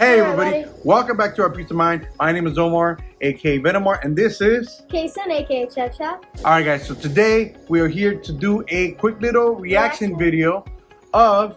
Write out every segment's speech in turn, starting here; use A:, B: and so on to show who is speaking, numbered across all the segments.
A: Hey everybody, welcome back to our Peace of Mind. My name is Omar, aka Venomar, and this is
B: Kason, aka Checha.
A: Alright guys, so today we are here to do a quick little reaction video of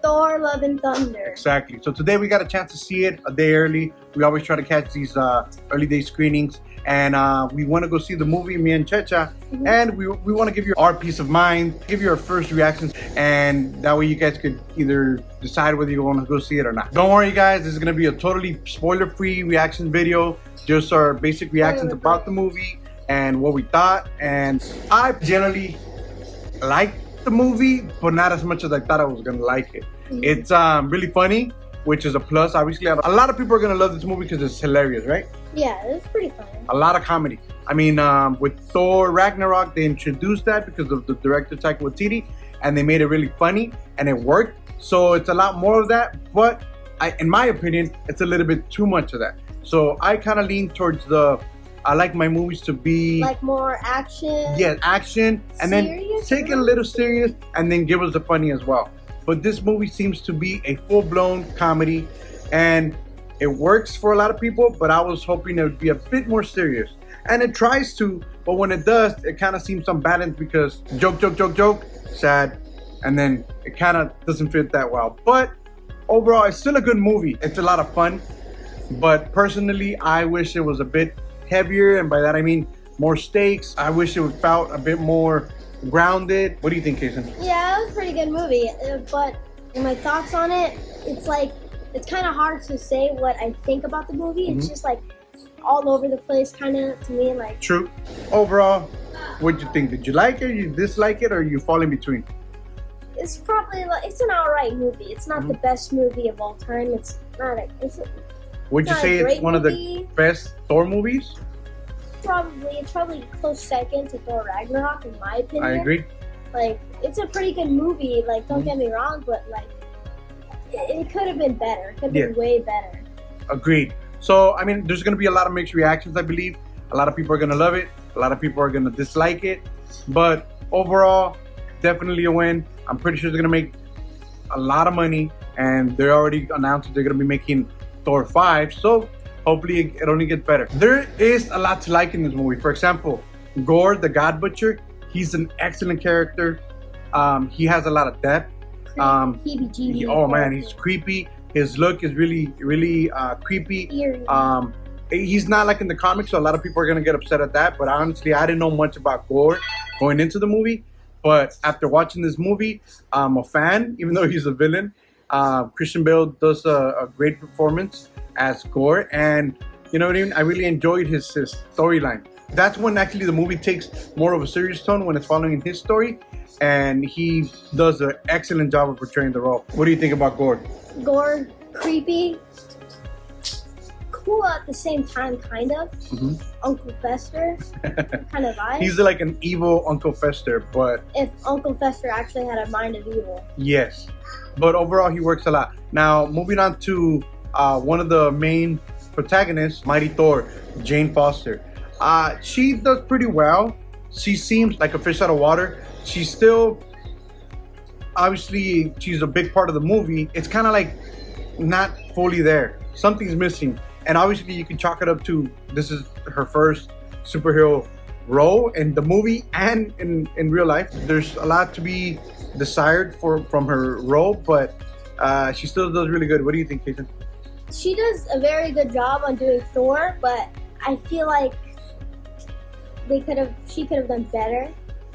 B: Thor, Love and Thunder.
A: Exactly. So today we got a chance to see it a day early. We always try to catch these early day screenings, and we want to go see the movie, me and Checha, and we want to give you our peace of mind, give you our first reactions, and that way you guys could either decide whether you want to go see it or not. Don't worry guys, this is going to be a totally spoiler-free reaction video, just our basic reactions about the movie and what we thought. And I generally like the movie, but not as much as I thought I was gonna like it. It's really funny, which is a plus. Obviously, a lot of people are gonna love this movie because it's hilarious, right?
B: Yeah, it's pretty funny.
A: A lot of comedy. I mean, with Thor Ragnarok, they introduced that because of the director Taika Waititi, and they made it really funny, and it worked. So it's a lot more of that, but in my opinion, it's a little bit too much of that. So I kind of lean towards I like my movies to be
B: like more action.
A: Yeah, action, and
B: serious,
A: then take it a little serious, and then give us the funny as well. But this movie seems to be a full-blown comedy, and it works for a lot of people. But I was hoping it would be a bit more serious, and it tries to. But when it does, it kind of seems unbalanced because joke, sad, and then it kind of doesn't fit that well. But overall, it's still a good movie. It's a lot of fun. But personally, I wish it was a bit heavier, and by that I mean more stakes. I wish it felt a bit more grounded. What do you think, Kason?
B: Yeah, it was a pretty good movie, but my thoughts on it, it's kind of hard to say what I think about the movie. It's just like all over the place kind of to me. Like,
A: true. Overall, what'd you think? Did you like it, you dislike it, or you fall in between?
B: It's probably it's an alright movie. It's not the best movie of all time. It's not
A: would you say it's one of the best Thor movies?
B: It's probably a close second to Thor Ragnarok, in my opinion.
A: I agree.
B: Like, it's a pretty good movie. Like, don't get me wrong, but like, it could have been better. It could have been way better. Agreed.
A: So, I mean, there's going to be a lot of mixed reactions, I believe. A lot of people are going to love it. A lot of people are going to dislike it. But overall, definitely a win. I'm pretty sure they're going to make a lot of money, and they're already announced that they're going to be making Thor 5, so hopefully it only gets better. There is a lot to like in this movie. For example, Gore, the God Butcher, he's an excellent character. He has a lot of depth. Oh man, he's creepy. His look is really creepy.
B: Eerie.
A: He's not like in the comics, so a lot of people are gonna get upset at that. But honestly, I didn't know much about Gore going into the movie. But after watching this movie, I'm a fan, even though he's a villain. Christian Bale does a great performance as Gore, and you know what I mean? I really enjoyed his storyline. That's when actually the movie takes more of a serious tone, when it's following his story, and he does an excellent job of portraying the role. What do you think about Gore?
B: Gore, creepy, cool at the same time, kind of. Uncle Fester kind of vibe.
A: He's like an evil Uncle Fester, but
B: if Uncle Fester actually had a mind of evil.
A: Yes. But overall, he works a lot. Now, moving on to one of the main protagonists, Mighty Thor, Jane Foster. She does pretty well. She seems like a fish out of water. She's still, obviously, she's a big part of the movie. It's kind of like not fully there. Something's missing. And obviously, you can chalk it up to this is her first superhero role in the movie and in real life. There's a lot to be desired from her role, but she still does really good. What do you think, Kason?
B: She does a very good job on doing Thor, but I feel like she could have done better.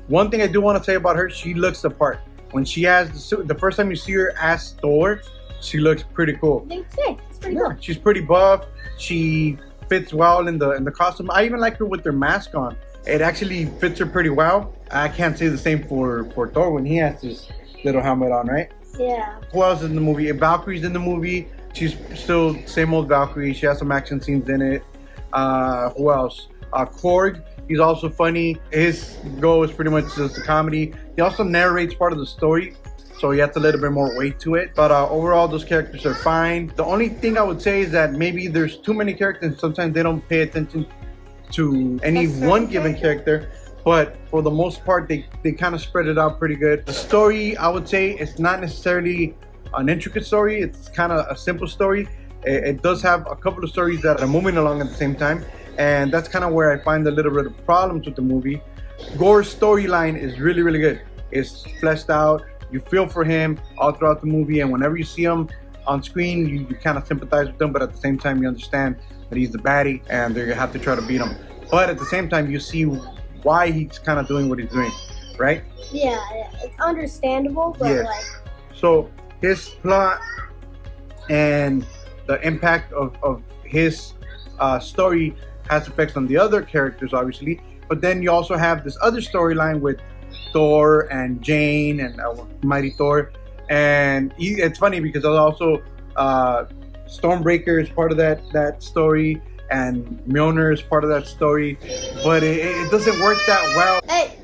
A: One thing I do want to say about her, she looks the part. When she has the first time you see her as Thor, she looks pretty cool.
B: It's pretty cool.
A: She's pretty buff. She fits well in the costume. I even like her with her mask on. It actually fits her pretty well. I can't say the same for Thor when he has this little helmet on, right?
B: Yeah.
A: Who else is in the movie? Valkyrie's in the movie. She's still same old Valkyrie. She has some action scenes in it. Who else? Korg. He's also funny. His goal is pretty much just a comedy. He also narrates part of the story, so he has a little bit more weight to it. But overall, those characters are fine. The only thing I would say is that maybe there's too many characters. Sometimes they don't pay attention to any one given character, but for the most part, they kind of spread it out pretty good. The story, I would say, it's not necessarily an intricate story. It's kind of a simple story. it does have a couple of stories that are moving along at the same time, and that's kind of where I find a little bit of problems with the movie. Gore's storyline is really, really good. It's fleshed out. You feel for him all throughout the movie, and whenever you see him on screen, you kind of sympathize with him, but at the same time, you understand that he's the baddie, and they're gonna have to try to beat him. But at the same time, you see why he's kind of doing what he's doing, right?
B: Yeah, it's understandable, but
A: Yes.
B: like,
A: So his plot and the impact of his story has effects on the other characters, obviously. But then you also have this other storyline with Thor and Jane and Mighty Thor. And it's funny because also Stormbreaker is part of that story, and Mjolnir is part of that story. But it doesn't work that well.
B: hey,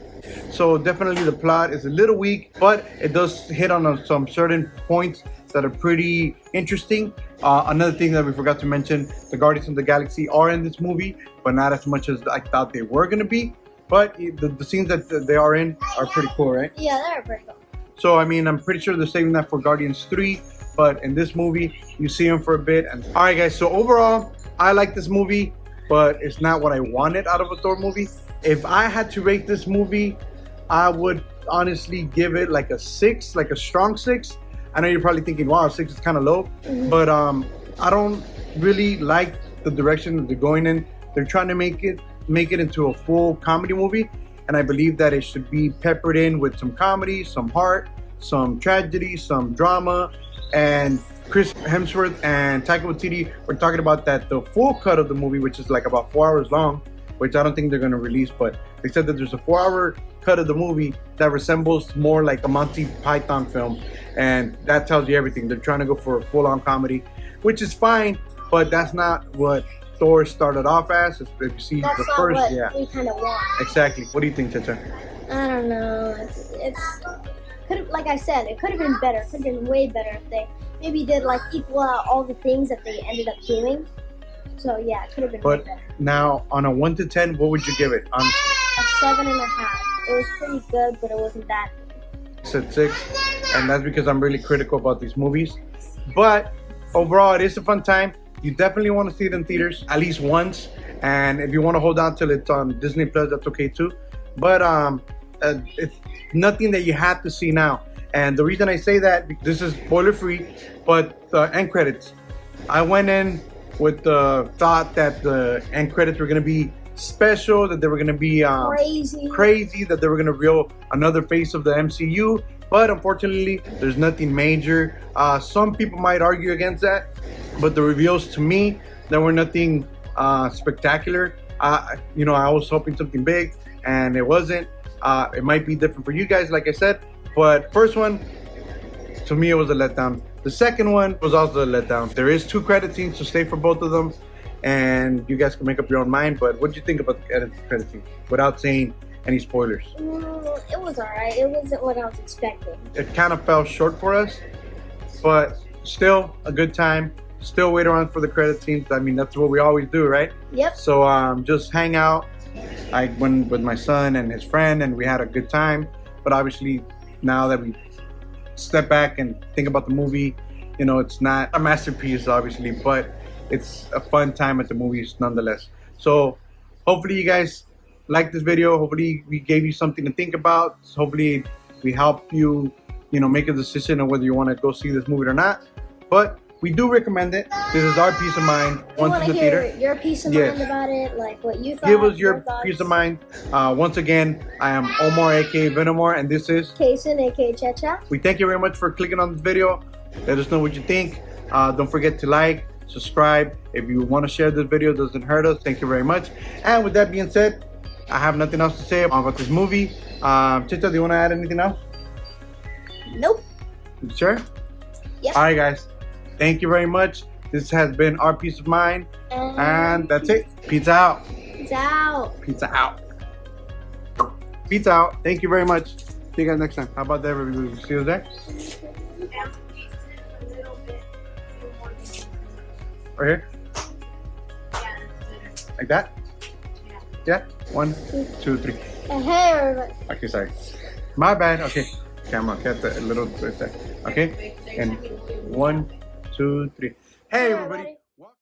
A: So definitely the plot is a little weak, but it does hit on some certain points that are pretty interesting. Another thing that we forgot to mention, the Guardians of the Galaxy are in this movie, but not as much as I thought they were going to be. But the scenes that they are in are pretty cool, right?
B: yeah, they're pretty cool.
A: So, I mean, I'm pretty sure they're saving that for Guardians 3, but in this movie, you see them for a bit. And all right, guys, so overall, I like this movie, but it's not what I wanted out of a Thor movie. If I had to rate this movie, I would honestly give it like a 6, like a strong 6. I know you're probably thinking, wow, 6 is kind of low, but I don't really like the direction that they're going in. They're trying to make it into a full comedy movie, and I believe that it should be peppered in with some comedy, some heart, some tragedy, some drama. And Chris Hemsworth and Taika Waititi were talking about that the full cut of the movie, which is like about 4 hours long, which I don't think they're going to release, but they said that there's a 4-hour cut of the movie that resembles more like a Monty Python film, and that tells you everything. They're trying to go for a full-on comedy, which is fine, but that's not what Thor started off as. If you see
B: That's
A: the
B: not
A: first,
B: what
A: yeah,
B: we kind of want.
A: exactly. What do you think, Checha?
B: I don't know. It's could, like I said, it could have been better. It could have been way better if they maybe did like equal out all the things that they ended up doing. So yeah, it could have been way
A: But
B: better.
A: now, on a 1 to 10, what would you give it, honestly?
B: A 7.5. It was pretty good, but it wasn't that.
A: I said 6, and that's because I'm really critical about these movies. But overall, it is a fun time. You definitely want to see it in theaters at least once, and if you want to hold on till it's on Disney Plus, that's okay too. But it's nothing that you have to see now. And the reason I say that, this is spoiler free, but the end credits, I went in with the thought that the end credits were going to be special, that they were going to be crazy, that they were going to reveal another face of the MCU. But unfortunately, there's nothing major. Some people might argue against that, but the reveals to me, there were nothing spectacular. I was hoping something big, and it wasn't. It might be different for you guys, like I said. But first one, to me, it was a letdown. The second one was also a letdown. There is 2 credit scenes to stay for both of them, and you guys can make up your own mind. But what do you think about the credit scenes without saying any spoilers?
B: It was alright. It wasn't what I was expecting.
A: It kind of fell short for us, but still a good time. Still wait around for the credit scenes. I mean, that's what we always do, right?
B: Yep.
A: So just hang out. I went with my son and his friend, and we had a good time. But obviously, now that we step back and think about the movie, it's not a masterpiece, obviously, but it's a fun time at the movies nonetheless. So hopefully you guys like this video. Hopefully we gave you something to think about. Hopefully we help you, make a decision on whether you want to go see this movie or not. But we do recommend it. This is our peace of mind.
B: I want
A: Once
B: to
A: in the
B: hear
A: theater.
B: your peace of
A: Yes.
B: mind about it, like what you thought.
A: Give us your
B: thoughts.
A: peace of mind. Once again, I am Omar, aka Venomar, and this is.
B: Kason, aka Checha.
A: We thank you very much for clicking on this video. Let us know what you think. Don't forget to like, subscribe. If you want to share this video, it doesn't hurt us. Thank you very much. And with that being said, I have nothing else to say about this movie. Checha, do you want to add anything else?
B: Nope.
A: You sure?
B: Yep.
A: All right, guys. Thank you very much. This has been our peace of mind. And that's it. Pizza out.
B: Peace out.
A: Pizza out. Pizza out. Thank you very much. See you guys next time. How about that, everybody? See you there? Right here? Like that? Yeah? 1, 2, 3.
B: Hey, everybody.
A: Okay, sorry. My bad. Okay. Camera, get the little right there. Okay? And 1, 2, 3. Hey,
B: Hey,
A: everybody.
B: everybody.